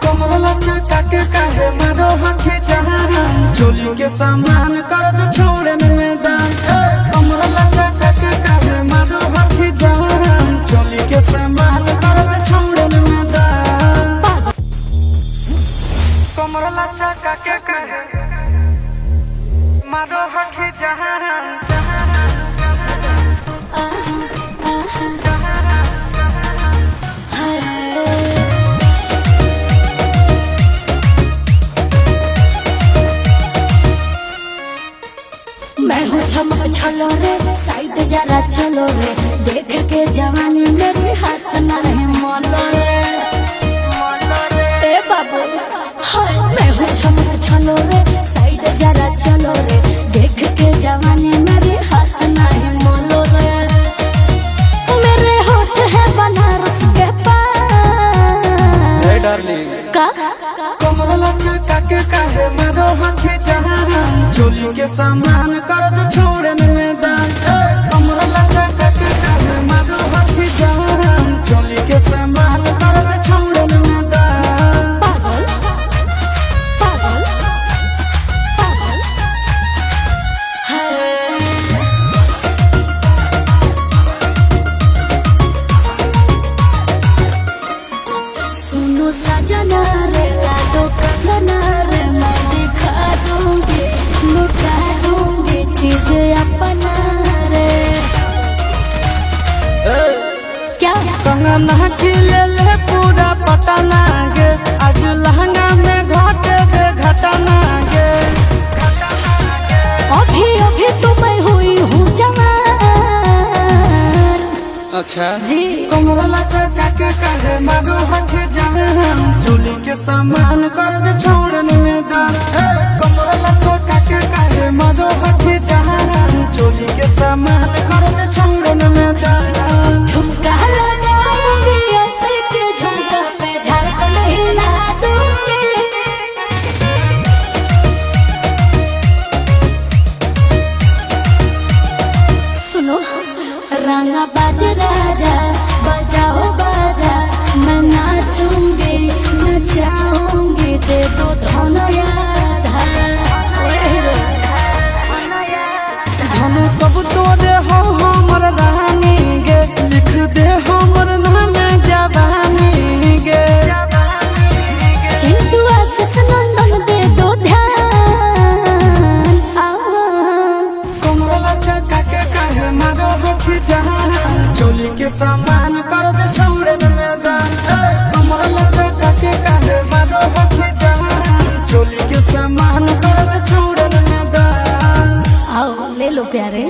कमला चका के काहे मारो हखे जहां चोली के सामान कर दे छोड़े में दान। कमला चका के काहे मारो हखे जहां चोली के सामान कर दे छोड़े में दान। कमला चका के काहे मारो हखे जहां मैं हूँ चमक छलो रे साइड जरा चलो रे देख के जवानी मेरे हाथ ना है मोलो रे ए बाबू हाय मैं हूँ चमक छलो रे साइड जरा चलो रे देख के जवानी मेरे हाथ ना है मोलो रे मेरे होठ है बनारस के पान। हे डार्लिंग का कमला चका के काहे मारो हखे जहां चोली के सामान कर दे छोड़े में दान। कमला चका के काहे मारो हखे जहां चोली के सामान कर दे छोड़े में दान। पागल पागल पागल सुनो सजना रे लाडो कंगना रे मैं दिखा दूंगी लुटा दूंगी चीज अपना रे। क्या कंगना खिले ले पूरा पटना गे आज लहंगा में घटे दे घटना गे। अभी अभी तो मैं हुई हूँ जवान। अच्छा जी कमला चका के काहे मारो हखे जहां चोली के सामान कर दे छोड़े में दान। कमला चका के काहे मारो हखे जहां चोली के सामान कर दे छोड़े में दान। झुमका लगाऊंगी ऐसे के झुमका पे झारखंड हिला दूंगी। सुनो राना बाज राजा बजाओ बाजा मैं नाचूंगी नचाऊंगी दे दो धनो यादा। धनु सब तोरे हो हमर रानी गे लिख दे हमर नाम जवानी गे। चिंटू आशीष नंदन दे दो ध्यान। कमला चका के काहे मारो हखे जहां चोली के सामान कर दे छोड़े में दान। कमला चका के काहे मारो हखे जहां चोली के सामान कर दे छोड़े में दान। आओ ले लो प्यारे।